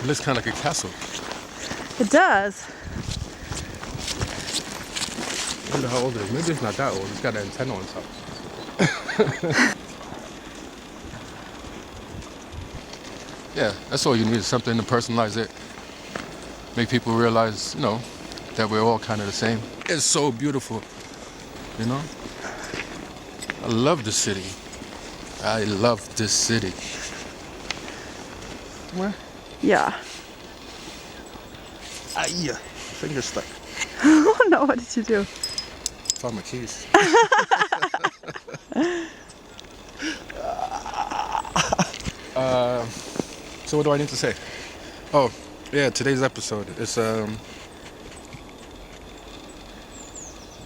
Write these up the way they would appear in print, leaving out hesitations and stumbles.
looks kind of like a castle. It does. I wonder how old it is. Maybe it's not that old. It's got an antenna on top. Yeah, that's all you need, is something to personalize it. Make people realize, you know, that we're all kind of the same. It's so beautiful, you know? I love the city. I love this city. Where? Yeah. Aye, finger stuck. Oh no, what did you do? Found my keys. So what do I need to say? Oh, yeah, today's episode is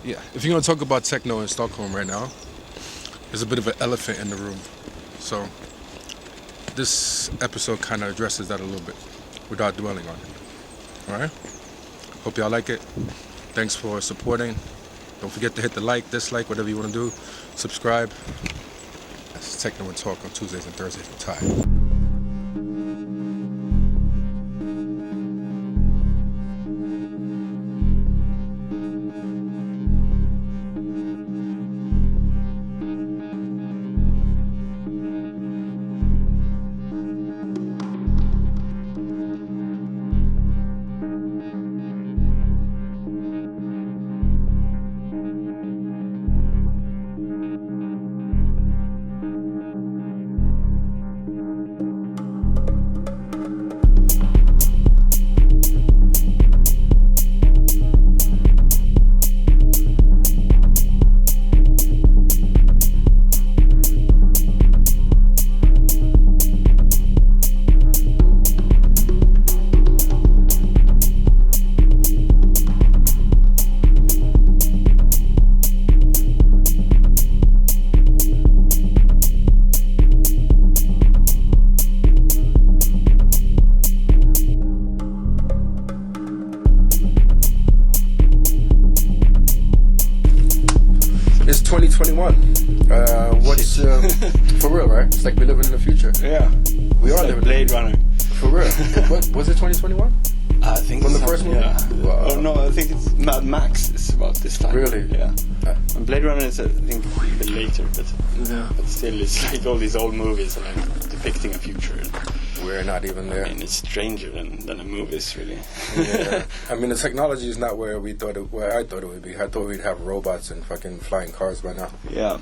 yeah, if you're gonna talk about techno in Stockholm right now, there's a bit of an elephant in the room. So this episode kind of addresses that a little bit without dwelling on it. All right? Hope y'all like it. Thanks for supporting. Don't forget to hit the like, dislike, whatever you want to do. Subscribe. That's Techno and Talk on Tuesdays and Thursdays with Ty. It's 2021. What's for real, right? It's like we're living in the future. Yeah, we are like living Blade Runner. For real. What was it? 2021? I think From it's the first movie. Yeah. Wow. Oh no, I think it's Mad Max. It's about this time. Really? Yeah. And Blade Runner is, I think, a bit later, Yeah. but still, it's like all these old movies are like depicting a future. We're not even there. I mean, it's stranger than the movies, really. Yeah. I mean, the technology is not where I thought it would be. I thought we'd have robots and fucking flying cars by now. Yeah.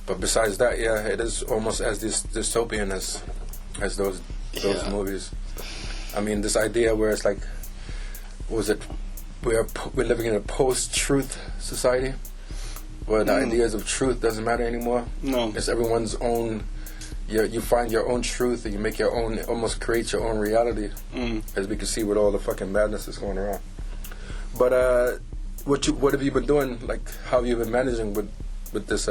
But besides that, yeah, it is almost as dystopian as those movies. I mean, this idea where it's like, we're living in a post-truth society, where the ideas of truth doesn't matter anymore. No. It's everyone's own. You find your own truth and you make your own, almost create your own reality, as we can see with all the fucking madness that's going around. But what have you been doing? Like, how have you been managing with this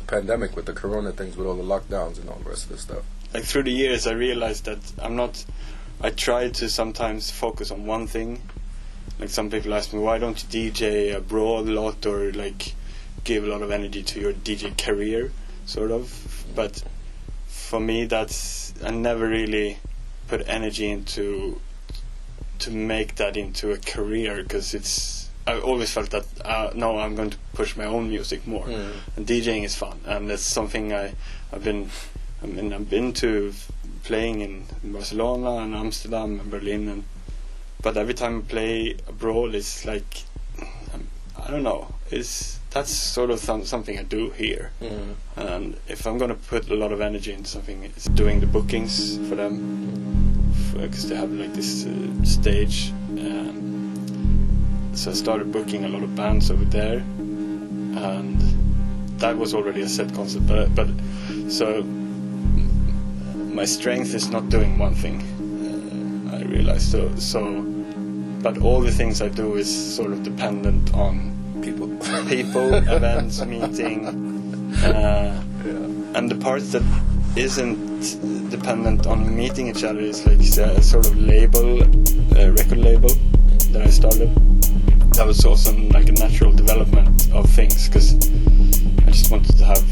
pandemic, with the corona things, with all the lockdowns and all the rest of this stuff? Like, through the years, I realized that I try to sometimes focus on one thing. Like, some people ask me, why don't you DJ abroad a lot, or like give a lot of energy to your DJ career, sort of. But for me, I never really put energy into to make that into a career, because I always felt that no, I'm going to push my own music more, and DJing is fun, and it's something I've been to playing in Barcelona and Amsterdam and Berlin, but every time I play abroad, it's like, I don't know, that's sort of something I do here. And if I'm going to put a lot of energy into something, it's doing the bookings for them, because they have like this stage. So I started booking a lot of bands over there, and that was already a set concept. But so my strength is not doing one thing. I realized so. But all the things I do is sort of dependent on people, events, meeting, and the part that isn't dependent on meeting each other is like a sort of label, record label that I started. That was also like a natural development of things, because I just wanted to have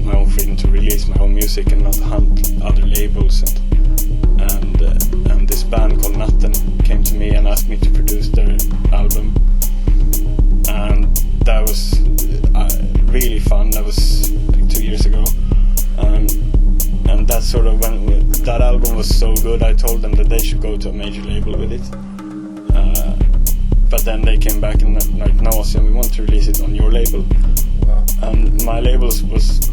my own freedom to release my own music and not hunt other labels and this band called Natten came to me and asked me to produce their album, and that was really fun. That was like 2 years ago, and that sort of when that album was so good, I told them that they should go to a major label with it. But then they came back and like, no, Ossian, we want to release it on your label. Wow. And my label was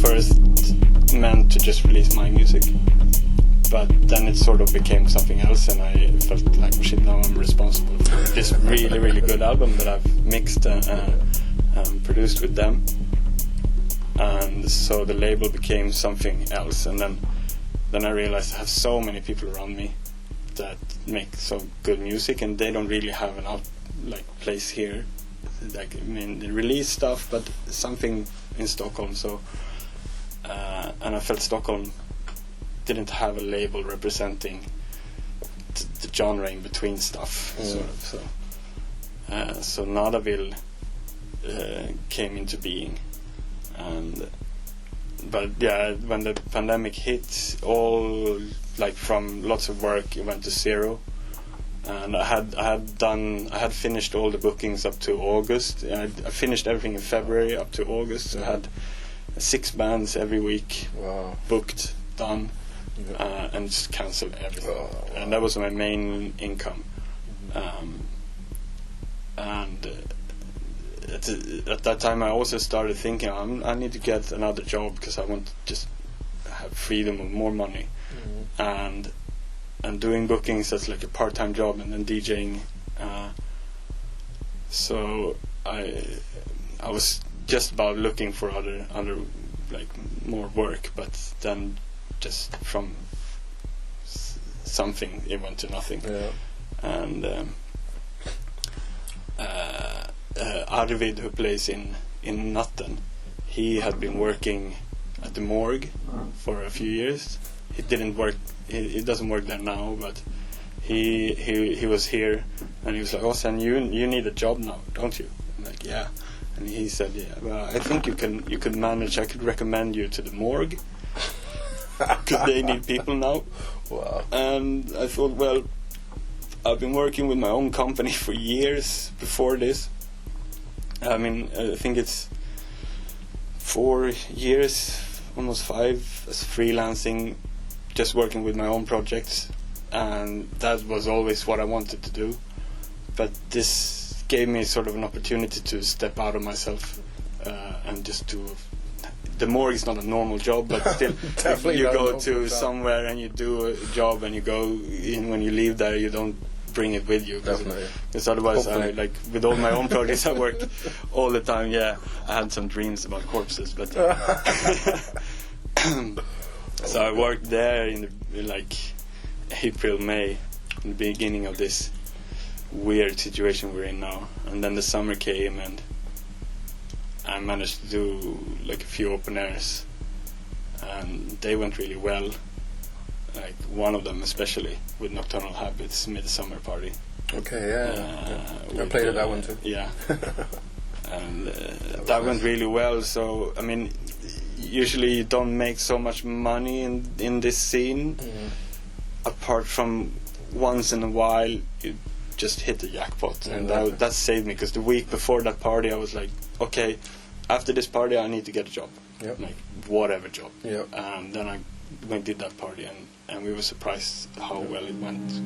first meant to just release my music, but then it sort of became something else, and I felt like, oh shit, now I'm responsible for this really, really good album that I've mixed and produced with them. And so the label became something else, and then I realized I have so many people around me that make so good music, and they don't really have an place here. Like, I mean, they release stuff, but something in Stockholm. So, and I felt Stockholm didn't have a label representing the genre in between stuff, sort of. So Nadaville came into being, but yeah, when the pandemic hit, all like from lots of work, it went to zero. And I had finished all the bookings up to August. I finished everything in February up to August. So I had 6 bands every week. Wow. Booked, done, and just cancelled everything. And that was my main income. At that time, I also started thinking I need to get another job because I want to just have freedom of more money. And doing bookings, that's like a part-time job, and then DJing. So I was just about looking for other like more work, but then just from something it went to nothing. Yeah. And Arvid, who plays in Natten, he had been working at the morgue for a few years. He didn't work. He doesn't work there now, but he was here, and he was like, "Ossian, you need a job now, don't you?" I'm like, "Yeah." And he said, "Yeah, well, I think you could manage. I could recommend you to the morgue because they need people now." Wow. And I thought, well, I've been working with my own company for years before this. I mean, I think it's 4 years, almost 5, as freelancing, just working with my own projects, and that was always what I wanted to do. But this gave me sort of an opportunity to step out of myself and just do. The morgue is not a normal job, but still, if you go to somewhere and you do a job and you go in, when you leave there, you don't bring it with you. Because otherwise, like with all my own projects, I worked all the time. Yeah, I had some dreams about corpses, but so I worked there in like April, May, in the beginning of this weird situation we're in now. And then the summer came, and I managed to do like a few open airs, and they went really well. Like one of them especially, with Nocturnal Habits, Midsummer Party. Okay, yeah. I played at that one too. Yeah. And that went really well. So I mean, usually you don't make so much money in this scene, apart from once in a while you just hit the jackpot, and that saved me, because the week before that party I was like, okay, after this party I need to get a job. Yep. Like whatever job. Yep. And then I went and did that party, and we were surprised how well it went.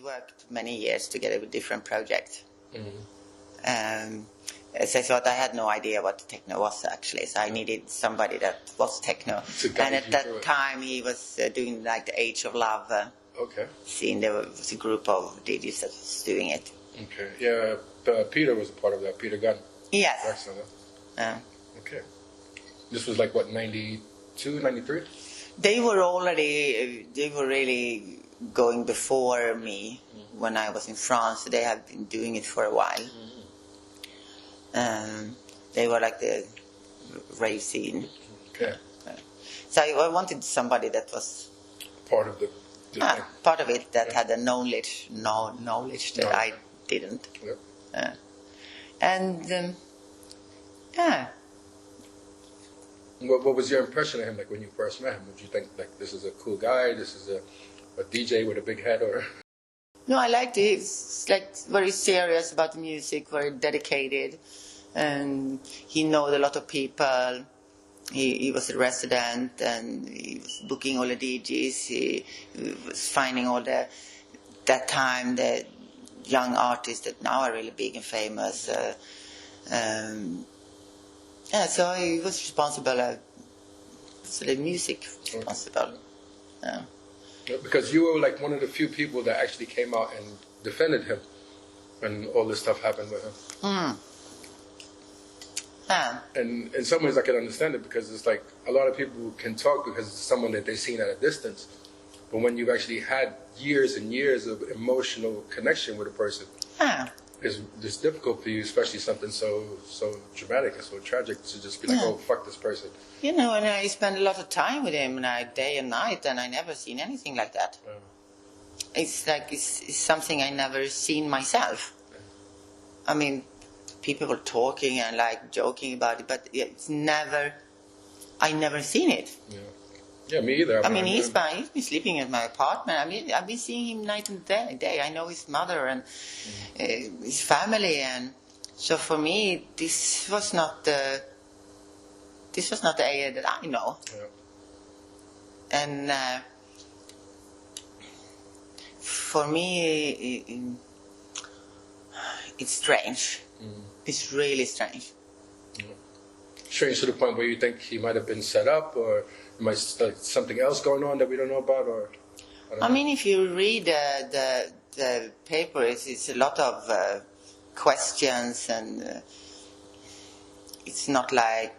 worked many years together with different projects. Mm-hmm. So I thought I had no idea what techno was actually, so I needed somebody that was techno. And at that time he was doing like the Age of Love scene. There was a group of DJs that was doing it. Okay, yeah, Peter was a part of that, Peter Gunn. Yes. Excellent. Okay. This was like what, 92, 93? They were really going before me when I was in France. They had been doing it for a while. They were like the rave scene. Okay. So I wanted somebody that was part of the thing. Part of it, that had a knowledge that I didn't. Yep. What was your impression of him like when you first met him? Did you think like this is a cool guy, this is a DJ with a big head, or? No, I liked it. He's like very serious about the music, very dedicated, and he knowed a lot of people. He was a resident, and he was booking all the DJs. He was finding all the young artists that now are really big and famous. So he was responsible. So the music responsible. Yeah. Because you were like one of the few people that actually came out and defended him when all this stuff happened with him. And in some ways I can understand it, because it's like a lot of people can talk because it's someone that they've seen at a distance. But when you've actually had years and years of emotional connection with a person, it's difficult for you, especially something so dramatic and so tragic, to just be like, oh, fuck this person. You know, and I spend a lot of time with him, day and night, and I never seen anything like that. It's like it's something I never seen myself. I mean, people were talking and like joking about it, but I never seen it. Yeah, me either. I mean, he's been sleeping in my apartment. I mean, I've been seeing him night and day. I know his mother and his family, and so for me, this was not the area that I know. Yeah. And for me, it's strange. It's really strange. Strange to the point where you think he might have been set up, or might like something else going on that we don't know about, or I mean, if you read the paper, it's a lot of questions, and it's not like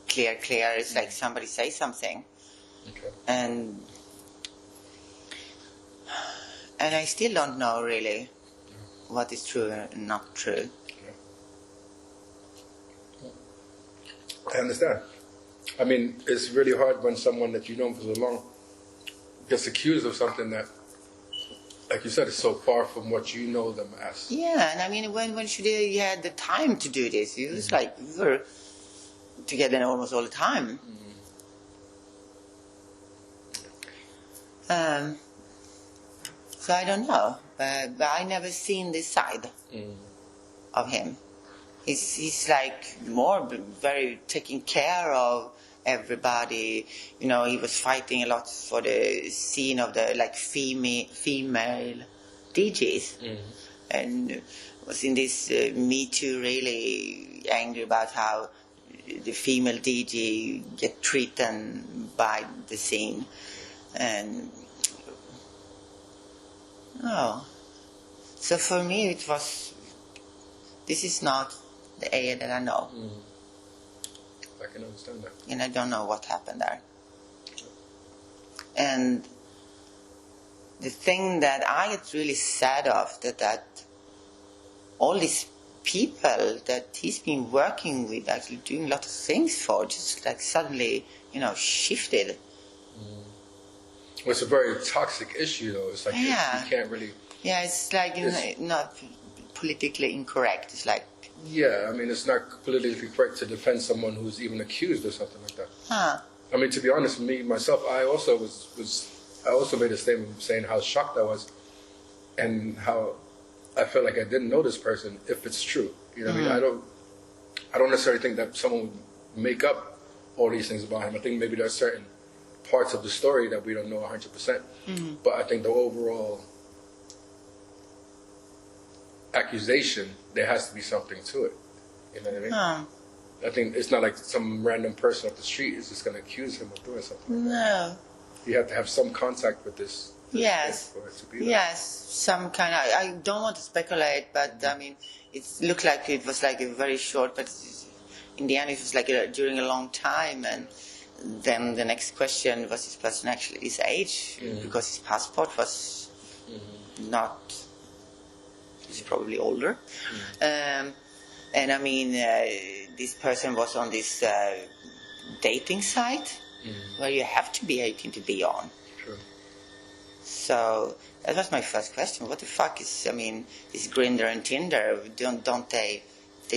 clear. It's like somebody say something, and I still don't know really what is true and not true. I understand. I mean, it's really hard when someone that you know for so long gets accused of something that, like you said, is so far from what you know them as. Yeah, and I mean, when you had the time to do this, it was like we were together almost all the time. So I don't know, but I never seen this side of him. He's like very taking care of everybody. You know, he was fighting a lot for the scene of the like female DJs, and was in this Me Too, really angry about how the female DJ get treated by the scene, and so for me it was, this is not the area that I know. I can understand that. And I don't know what happened there. And the thing that I get really sad of, that all these people that he's been working with, actually doing a lot of things for, just like suddenly, shifted. Well, it's a very toxic issue, though. It's like you can't really... Yeah, it's like not politically incorrect. It's like... Yeah, I mean, it's not politically correct to defend someone who's even accused or something like that. I mean, to be honest, myself, I also I also made a statement saying how shocked I was and how I felt like I didn't know this person, if it's true. You know what I mean? I don't necessarily think that someone would make up all these things about him. I think maybe there are certain parts of the story that we don't know 100%. But I think the overall accusation, there has to be something to it. You know what I mean? Oh, I think it's not like some random person off the street is just going to accuse him of doing something. no. You have to have some contact with this Yes. thing for it to be there. Yes, some kind of, I don't want to speculate, but I mean, it looked like it was like a very short, but in the end it was like during a long time. And then the next question was this person actually his age, because his passport was not, he's probably older. And I mean, this person was on this dating site where you have to be 18 to be on. True. So that was my first question. What the fuck is, I mean, this Grindr and Tinder, don't they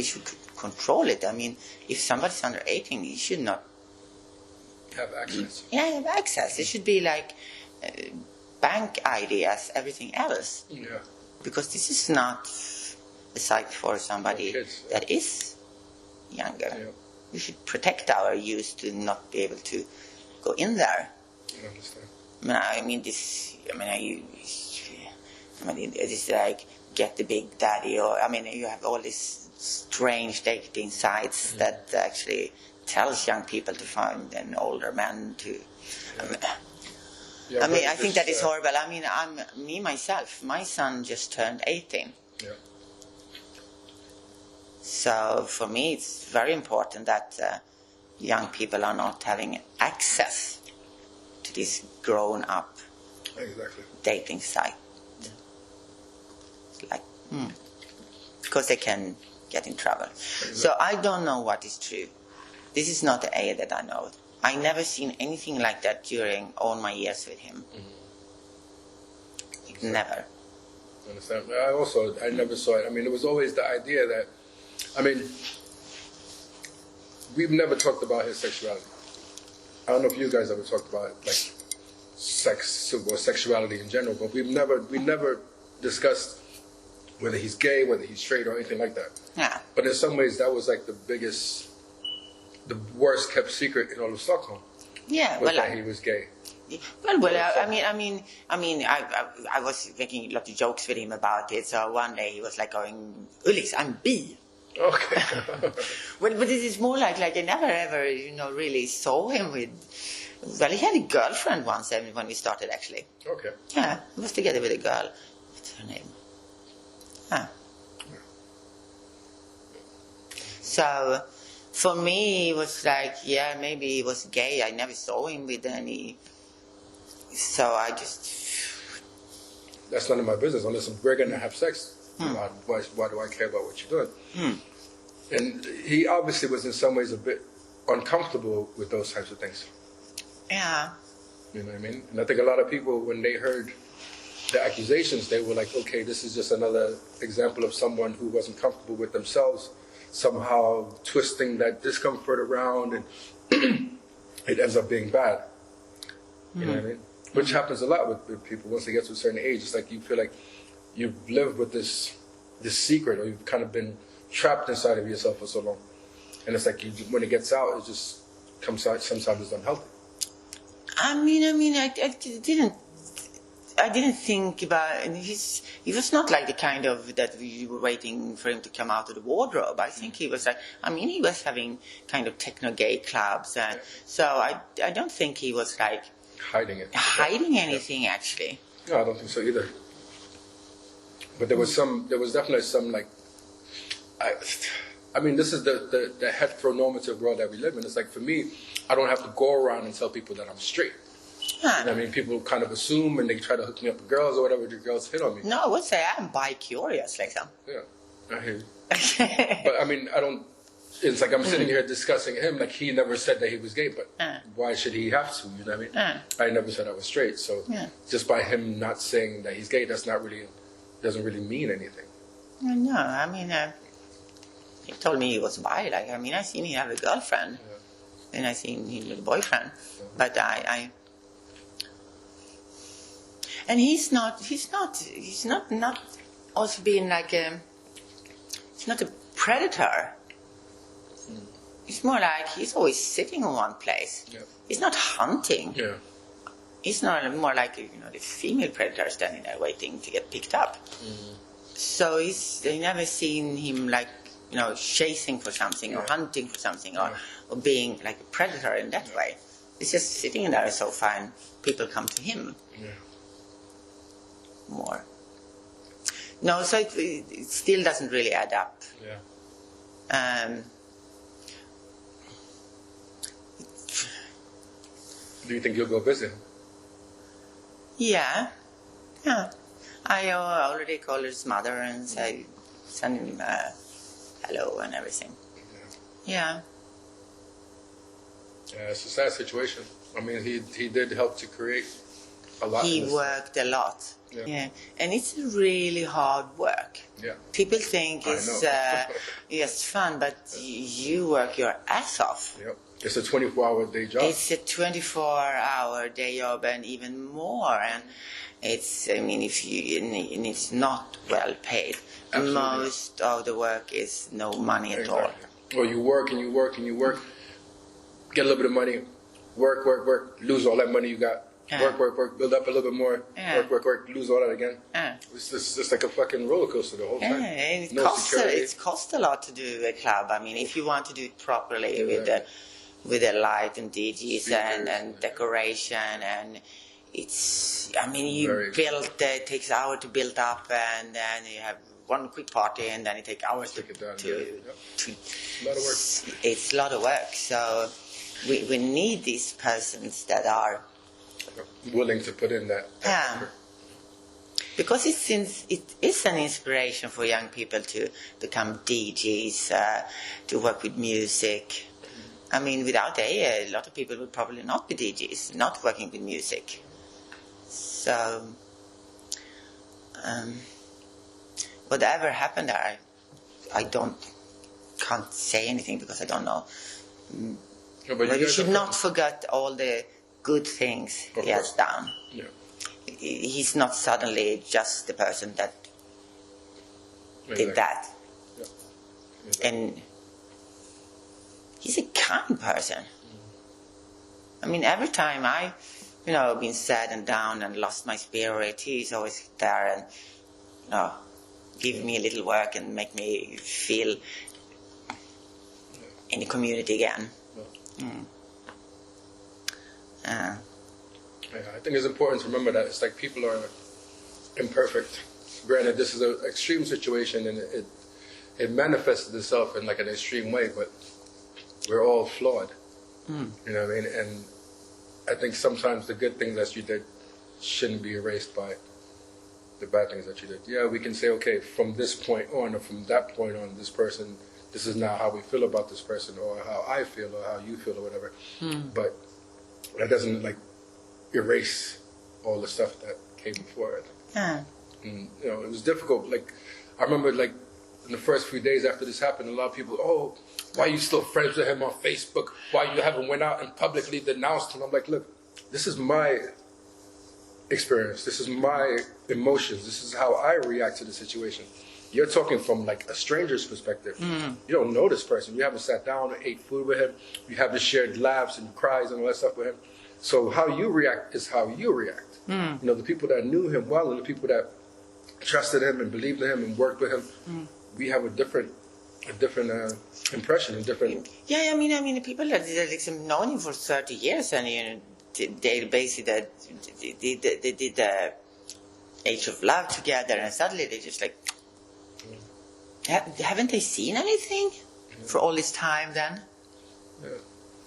should control it. I mean, if somebody's under 18, he should not Have access. have access. It should be like bank ID as everything else. Yeah. Because this is not a site for somebody For kids, that is younger. Yeah. We should protect our youth to not be able to go in there. I understand. I mean, this. I mean, it's like get the big daddy, or I mean, you have all these strange dating sites that actually tells young people to find an older man to. Yeah, I mean, but I think this, that is horrible. I mean, myself. My son just turned 18. Yeah. So for me, it's very important that young people are not having access to this grown-up Exactly. dating site. It's like, because they can get in trouble. So I don't know what is true. This is not the A that I know. I never seen anything like that during all my years with him. Never. I understand. I never saw it. I mean, it was always the idea that, I mean, we've never talked about his sexuality. I don't know if you guys ever talked about like sex or sexuality in general, but we never discussed whether he's gay, whether he's straight, or anything like that. Yeah. But in some ways, that was like the worst kept secret in all of Stockholm. Yeah. Was Well, that he was gay. I was making a lot of jokes with him about it. So one day he was like going, Ullix, I'm bi. Okay. But it is more like I never ever, really saw him with. Well, he had a girlfriend once when we started, actually. Okay. Yeah, he was together with a girl. What's her name? So, for me, it was like, yeah, maybe he was gay. I never saw him with any. So I just. That's none of my business unless we're going to have sex. Why do I care about what you're doing? And he obviously was in some ways a bit uncomfortable with those types of things. Yeah. You know what I mean? And I think a lot of people, when they heard the accusations, they were like, okay, this is just another example of someone who wasn't comfortable with themselves, somehow twisting that discomfort around, and it ends up being bad. You know what I mean? Which happens a lot with people once they get to a certain age. It's like you feel like you've lived with this secret, or you've kind of been trapped inside of yourself for so long. And it's like when it gets out, it just comes out, sometimes it's unhealthy. I didn't think about it. He was not like the kind of that we were waiting for him to come out of the wardrobe. I think he was like, he was having kind of techno-gay clubs. And so I don't think he was like Hiding anything, actually. No, I don't think so either. But there was definitely some like, this is the heteronormative world that we live in. It's like, for me, I don't have to go around and tell people that I'm straight. Huh. You know what I mean? People kind of assume, and they try to hook me up with girls or whatever. The girls hit on me. No, I would say I'm bi-curious, like some. Yeah, I hear you. But I don't. It's like I'm sitting here discussing him, like he never said that he was gay, but why should he have to? You know what I mean? I never said I was straight, so just by him not saying that he's gay, doesn't really mean anything. No, he told me he was bi. Like, I seen him have a girlfriend, and I seen him with a boyfriend, but and he's not also being like he's not a predator. It's more like he's always sitting in one place. Yeah. He's not hunting. Yeah. He's not more like the female predator standing there waiting to get picked up. So they never seen him like, chasing for something or hunting for something or being like a predator in that way. It's just sitting in there so fine. People come to him more. No, so it still doesn't really add up. Yeah. Do you think you'll go visit him? Yeah. I already called his mother and send him hello and everything. Yeah. Yeah, it's a sad situation. I mean, he did help to create a lot. He worked a lot. Yeah. And it's really hard work. Yeah. People think it's just fun, but you work your ass off. Yep. It's a 24-hour day job. It's a 24-hour day job and even more. And it's it's not well paid. Absolutely. Most of the work is no money at all. Or you work and you work and you work, get a little bit of money, work, lose all that money you got. Work, build up a little bit more, work, lose all that again. It's just like a fucking roller coaster the whole time. And it costs a lot to do a club. I mean, if you want to do it properly with the light and DJs and decoration and it takes hours to build up and then you have one quick party and then it takes hours to it down, to a lot of work. It's a lot of work. So we need these persons that are willing to put in that effort. Because it is an inspiration for young people to become DJs, to work with music. I mean, without a lot of people would probably not be DJs, not working with music. So, whatever happened there, I can't say anything because I don't know. But you should not forget all the good things he has done. Yeah. He's not suddenly just the person that did that. Yeah. And he's a kind person. I mean, every time I've been sad and down and lost my spirit, he's always there and, give me a little work and make me feel in the community again. Yeah, I think it's important to remember that it's like people are imperfect. Granted, this is an extreme situation and it manifested itself in like an extreme way, but we're all flawed. You know what I mean? And I think sometimes the good things that you did shouldn't be erased by the bad things that you did. Yeah, we can say, okay, from this point on or from that point on, this is now how we feel about this person or how I feel or how you feel or whatever. But that doesn't like erase all the stuff that came before it. And, it was difficult. Like, I remember like in the first few days after this happened, a lot of people, why are you still friends with him on Facebook? Why you haven't went out and publicly denounced him? I'm like, look, this is my experience. This is my emotions. This is how I react to the situation. You're talking from like a stranger's perspective. You don't know this person. You haven't sat down and ate food with him. You haven't shared laughs and cries and all that stuff with him. So how you react is how you react. The people that knew him well and the people that trusted him and believed in him and worked with him, we have a different impression, a different. Yeah, I mean, the people that known him for 30 years and they basically they did the Age of Love together, and suddenly they just like. Haven't they seen anything for all this time then? Yeah.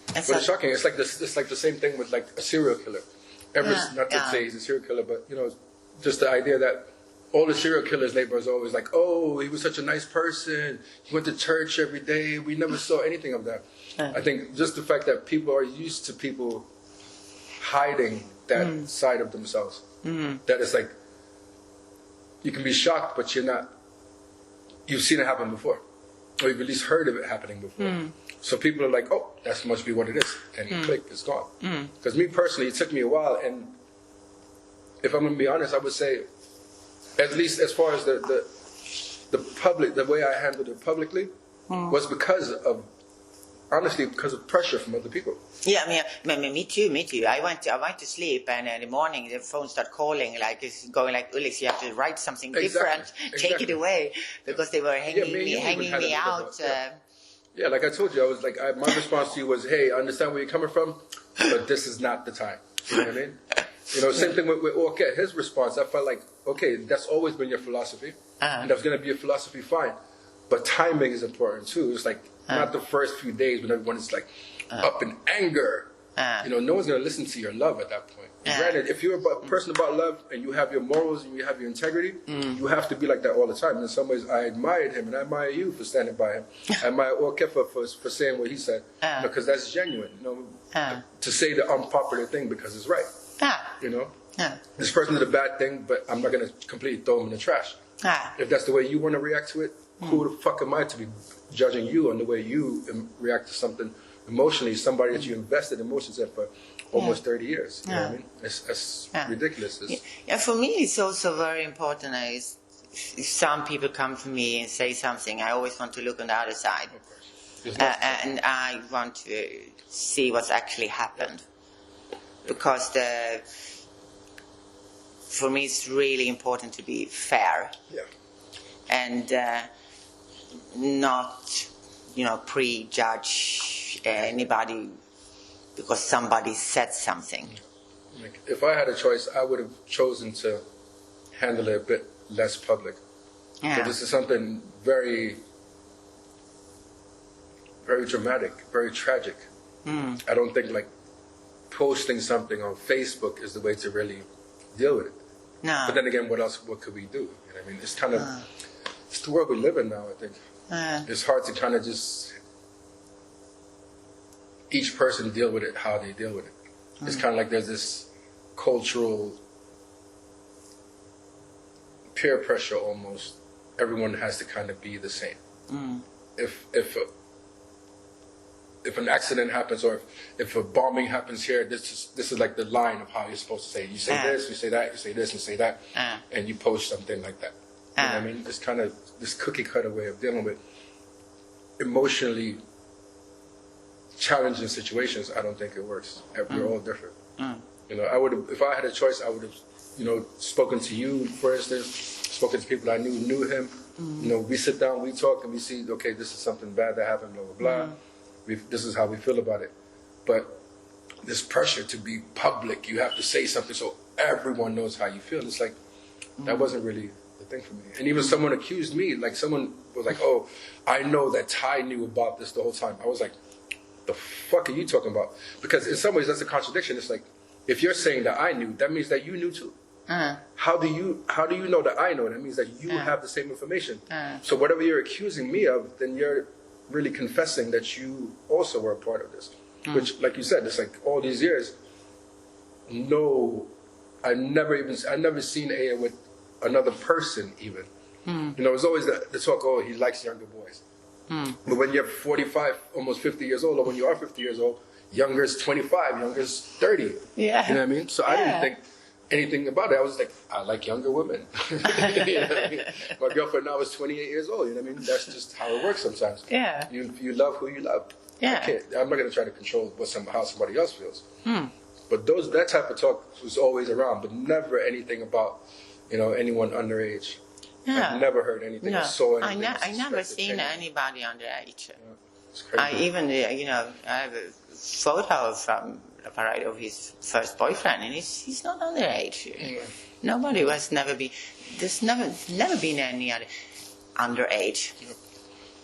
But it's shocking. It's like this. It's like the same thing with like a serial killer. Not to say he's a serial killer, but just the idea that all the serial killers' neighbors are always like, "Oh, he was such a nice person. He went to church every day. We never saw anything of that." I think just the fact that people are used to people hiding that side of themselves. That it's like you can be shocked, but you're not. You've seen it happen before, or you've at least heard of it happening before. So people are like, "Oh, that must be what it is," and click, it's gone. Because me personally, it took me a while, and if I'm going to be honest, I would say, at least as far as the public, the way I handled it publicly, was because of honestly because of pressure from other people. Yeah, me too. I went to sleep, and in the morning the phone started calling, like it's going like, Ullix, you have to write something different, take it away, because they were hanging me out. Yeah, like I told you, I was like, my response to you was, hey, I understand where you're coming from, but this is not the time. You know what I mean? You know, same thing with Orket. His response, I felt like, okay, that's always been your philosophy, and that's going to be your philosophy, fine. But timing is important too. It's like not the first few days when everyone is like up in anger. You know, no one's going to listen to your love at that point. Granted, if you're a person about love and you have your morals and you have your integrity, you have to be like that all the time. And in some ways, I admired him and I admire you for standing by him. I admire Orket for saying what he said, because that's genuine. You know, to say the unpopular thing because it's right. You know, this person did a bad thing, but I'm not going to completely throw him in the trash. If that's the way you want to react to it, who the fuck am I to be judging you on the way you react to something emotionally, somebody that you invested emotions in for almost 30 years. You know what I mean? It's ridiculous. For me, it's also very important is if some people come to me and say something, I always want to look on the other side. And I want to see what's actually happened. Because for me, it's really important to be fair. Yeah. And not, prejudge anybody because somebody said something. Like, if I had a choice, I would have chosen to handle it a bit less public. So this is something very, very dramatic, very tragic. I don't think like posting something on Facebook is the way to really deal with it. No. But then again, what could we do? You know what I mean? It's kind of, it's the world we live in now, I think. It's hard to kind of just, each person deal with it how they deal with it. It's kind of like there's this cultural peer pressure almost. Everyone has to kind of be the same. If an accident happens or if a bombing happens here, this is like the line of how you're supposed to say it. You say this, you say that, you say this, you say that, and you post something like that. You know what I mean? It's kind of this cookie cutter way of dealing with emotionally challenging situations. I don't think it works. We're all different. You know, I would have, if I had a choice, I would have, spoken to you, for instance, spoken to people I knew him. You know, we sit down, we talk, and we see, okay, this is something bad that happened, blah, blah, blah. This is how we feel about it. But this pressure to be public, you have to say something so everyone knows how you feel. It's like, that wasn't really the thing for me. And even someone accused me, like someone was like, oh, I know that Ty knew about this the whole time. I was like, the fuck are you talking about? Because in some ways that's a contradiction. It's like, if you're saying that I knew, that means that you knew too. How do you know that I know? That means that you have the same information. So whatever you're accusing me of, then you're really confessing that you also were a part of this. Which, like you said, it's like all these years, I've never seen Aya with another person even. It's always the talk, oh, he likes younger boys. But when you're 45, almost 50 years old, or when you are 50 years old, younger is 25, younger is 30. Yeah. You know what I mean? So I didn't think anything about it. I was like, I like younger women. You know what I mean? My girlfriend now is 28 years old. You know what I mean? That's just how it works sometimes. Yeah. You love who you love. Yeah. I'm not going to try to control how somebody else feels. But that type of talk was always around, but never anything about, anyone underage. Yeah. I've never heard anything. No. I never seen anybody underage. Yeah. It's crazy. I have a photo from the parade of his first boyfriend, and he's not underage. Yeah. Nobody has never been. There's never been any other underage. Yeah.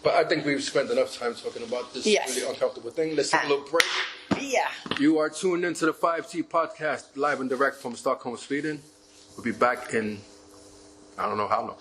But I think we've spent enough time talking about this really uncomfortable thing. Let's take a little break. Yeah. You are tuned into the 5T podcast, live and direct from Stockholm, Sweden. We'll be back in, I don't know how long.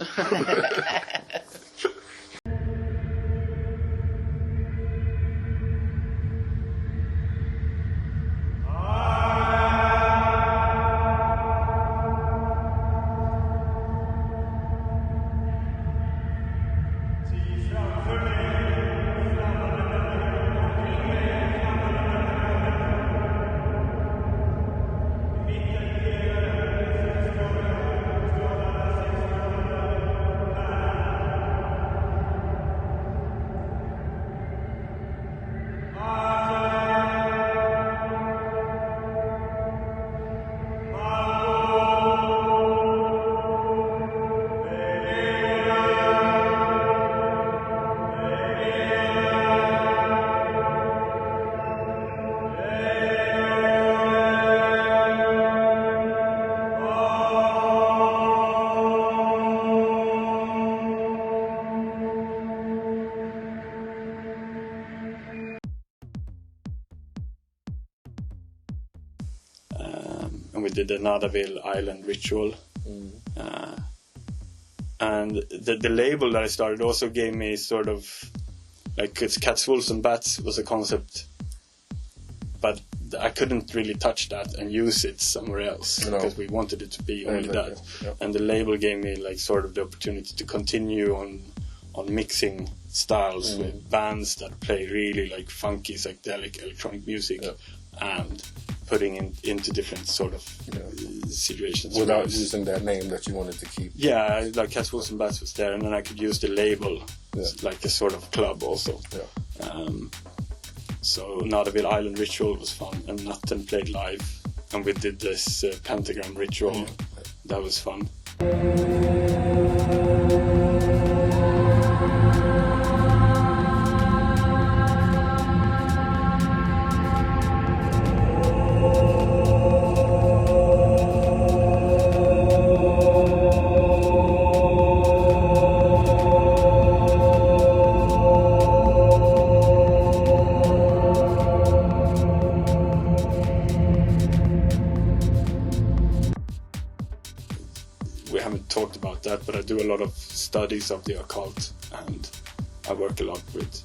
and we did the Nadaville Island Ritual. And the label that I started also gave me sort of, like, it's Cats, Wolves and Bats was a concept, but I couldn't really touch that and use it somewhere else, because we wanted it to be only that. Yeah. And the label gave me, like, sort of the opportunity to continue on mixing styles with bands that play really, like, funky, psychedelic electronic music, and putting into different sort of situations. Without using that name that you wanted to keep. Yeah, like Cats, Wolves and Bats was there, and then I could use the label like a sort of club also. Yeah. So Nadaville Island Ritual was fun, and Natten played live, and we did this pentagram ritual. That was fun. We haven't talked about that, but I do a lot of studies of the occult, and I work a lot with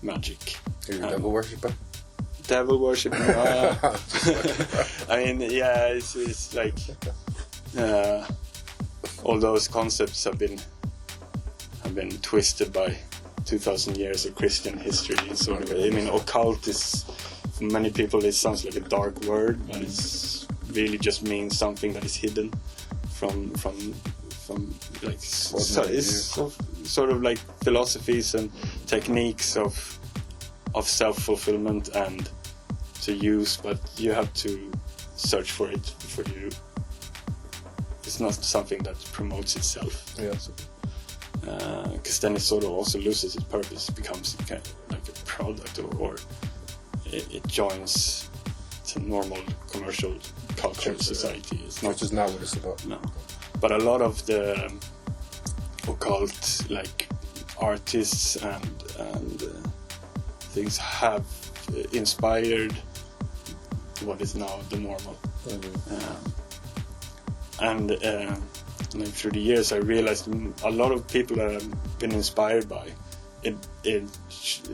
magic. Are you a devil worshipper? Devil worship? I mean, yeah, it's like all those concepts have been twisted by 2,000 years of Christian history. Sort of, I mean, occult is, for many people, it sounds like a dark word, but it's really just means something that is hidden from like it's sort of like philosophies and techniques of self-fulfillment and to use, but you have to search for it before you. It's not something that promotes itself. Yeah. Because then it sort of also loses its purpose, it becomes kind of like a product, or it joins to normal commercial culture society. It's not, which is not what it's about. No, but a lot of the occult, like artists and things, have inspired what is now the normal. Like through the years, I realized a lot of people that I've been inspired by, it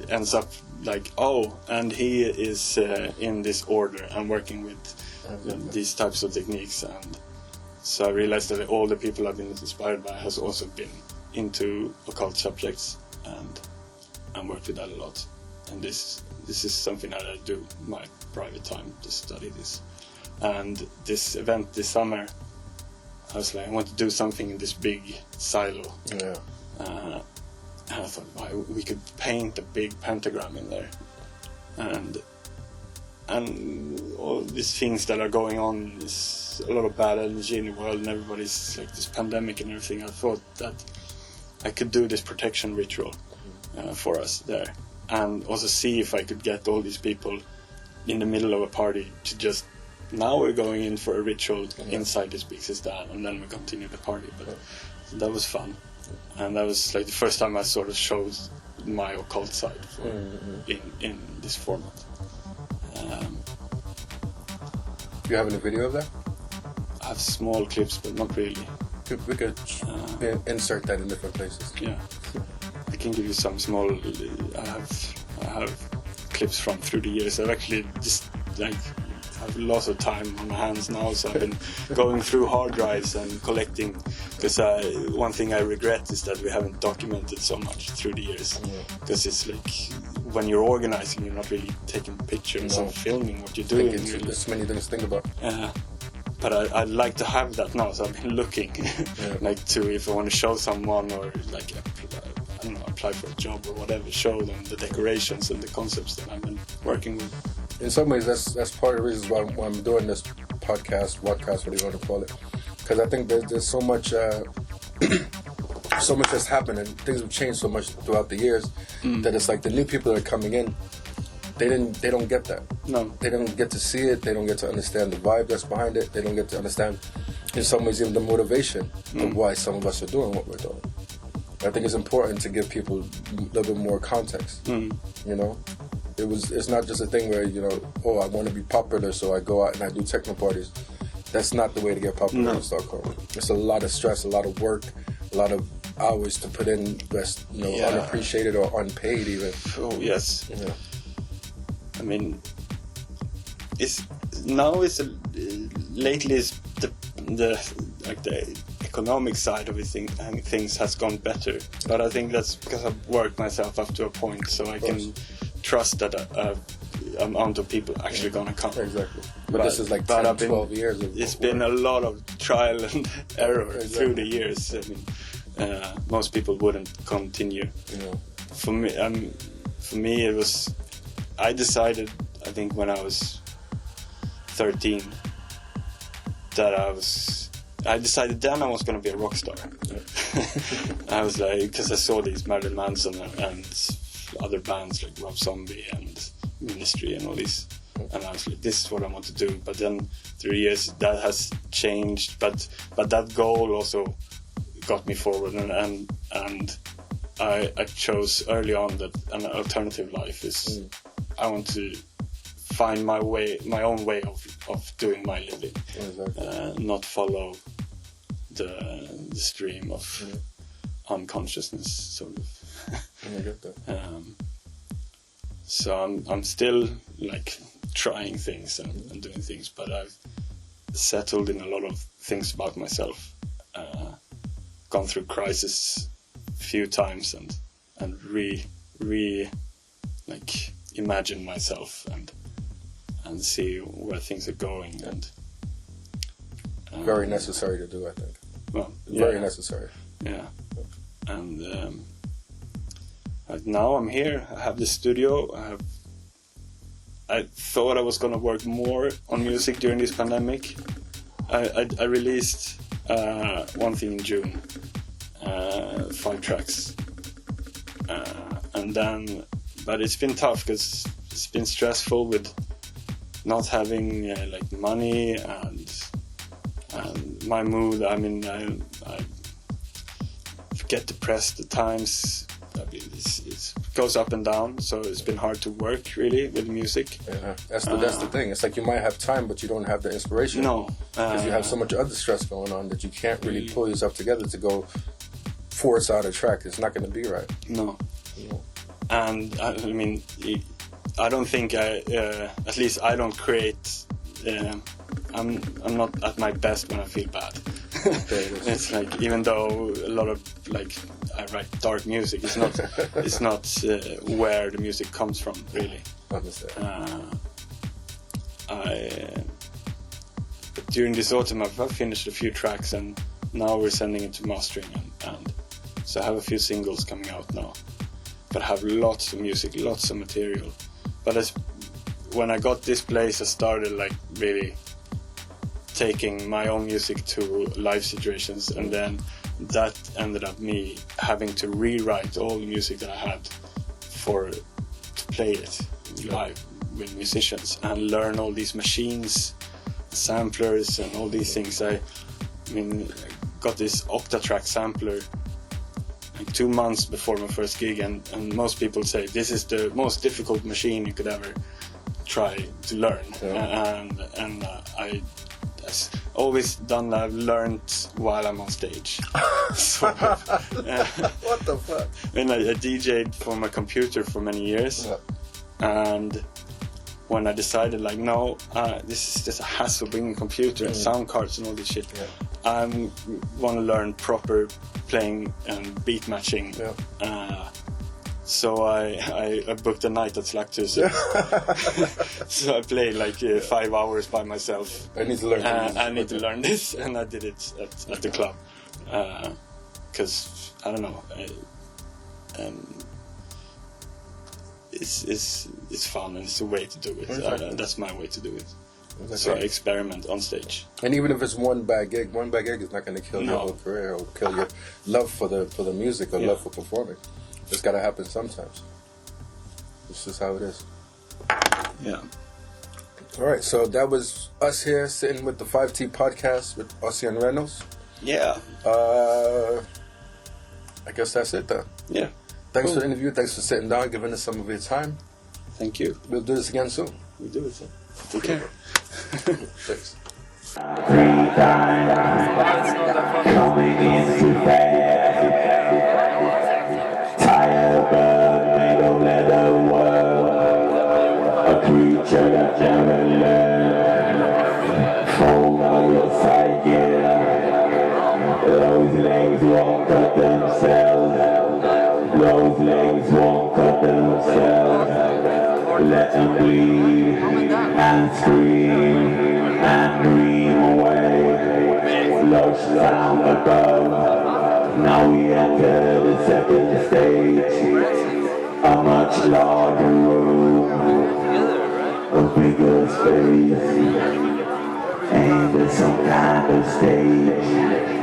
ends up like, oh, and he is in this order and working with these types of techniques, and so I realized that all the people I've been inspired by has also been into occult subjects and worked with that a lot. And this is something that I do in my private time, to study this. And this event this summer, I was like, I want to do something in this big silo. Yeah. And I thought, wow, we could paint a big pentagram in there, and all these things that are going on, is a lot of bad energy in the world, and everybody's like this pandemic and everything. I thought that I could do this protection ritual for us there, and also see if I could get all these people in the middle of a party to just, now we're going in for a ritual inside this big stand, and then we continue the party. But that was fun, and that was like the first time I sort of showed my occult side in this format. Do you have any video of that? I have small clips, but not really. We could insert that in different places. Yeah, I can give you some small. I have clips from through the years. I've actually just like have lots of time on my hands now, so I've been going through hard drives and collecting. Because one thing I regret is that we haven't documented so much through the years. Because it's like when you're organizing, you're not really taking pictures or filming what you're doing. There's many things to think about. But I'd like to have that now, so I've been looking like to, if I want to show someone, or like I don't know, apply for a job or whatever, show them the decorations and the concepts that I've been working with. In some ways, that's part of the reasons why I'm doing this podcast, whatever you want to call it, because I think there's so much so much has happened, and things have changed so much throughout the years that it's like the new people that are coming in, they don't get that. No, they don't get to see it. They don't get to understand the vibe that's behind it. They don't get to understand, in some ways, even the motivation of why some of us are doing what we're doing. I think it's important to give people a little bit more context. You know, It's not just a thing where, you know, oh, I want to be popular, so I go out and I do techno parties. That's not the way to get popular in Stockholm. It's a lot of stress, a lot of work, a lot of hours to put in, that's, you know, unappreciated or unpaid even. Oh yes. Yeah. I mean, lately it's the economic side of it, and things has gone better. But I think that's because I've worked myself up to a point, so I can trust that amount of people actually gonna come. Exactly. But this is like 10, 12 years. It's been a lot of trial and error through the years. I mean, most people wouldn't continue. Yeah. For me, it was. I decided, I think, when I was 13, that I decided then I was going to be a rock star. I was like, because I saw these Marilyn Manson and other bands like Rob Zombie and Ministry and all these, and I was like, this is what I want to do. But then through years that has changed, but that goal also got me forward, and I chose early on that an alternative life is I want to find my own way of doing my living. Exactly. Not follow the stream of unconsciousness, sort of. I get that. So I'm still like trying things and doing things, but I've settled in a lot of things about myself. Gone through crisis a few times and like imagine myself and see where things are going, and very necessary to do, I think. Well, very necessary. Yeah, and now I'm here. I have the studio. I thought I was gonna work more on music during this pandemic. I released one thing in June, 5 tracks, and then, but it's been tough because it's been stressful with not having like money and my mood. I mean, I get depressed at times. I mean, it goes up and down, so it's been hard to work really with music. Yeah, that's the thing. It's like you might have time, but you don't have the inspiration. No, because you have so much other stress going on that you can't really pull yourself together to go force out a track. It's not going to be right. No. And I mean, I don't think at least I don't create. I'm not at my best when I feel bad. It's like, even though a lot of like I write dark music, it's not where the music comes from really. But during this autumn I've finished a few tracks, and now we're sending it to mastering, and so I have a few singles coming out now, but I have lots of music, lots of material. But when I got this place, I started like really taking my own music to live situations, and then that ended up me having to rewrite all the music that I had to play it live with musicians, and learn all these machines, samplers and all these things. I mean, got this Octatrack sampler like 2 months before my first gig, and most people say this is the most difficult machine you could ever try to learn. And I always done that. I've learned while I'm on stage. Sort of. What the fuck? I mean, I DJ'd for my computer for many years, and when I decided like, no, this is just a hassle bringing a computer and sound cards and all this shit. I want to learn proper playing and beat matching. So I booked a night at Slactus. So I played like 5 hours by myself. I need to learn. I need to learn this, and I did it at the club. Because I don't know, it's fun, and it's a way to do it. That's my way to do it. So I experiment on stage. And even if it's one bad gig is not going to kill your whole career or kill your love for the music or love for performing. It's got to happen sometimes. It's just how it is. Yeah. All right, so that was us here sitting with the 5T podcast with Ossian Reynolds. Yeah. I guess that's it then. Yeah. Thanks for the interview. Thanks for sitting down, giving us some of your time. Thank you. We'll do this again soon. We do it. Take care. Thanks. 3 times coming into fast. Tired but made of leather world. A creature that never learned. Fall on your side, yeah. Those legs won't cut themselves. Those legs won't cut themselves. Let them bleed and scream and dream away. Lush sound above. Now we enter the second stage. A much larger room, a bigger space, and there's some kind of stage.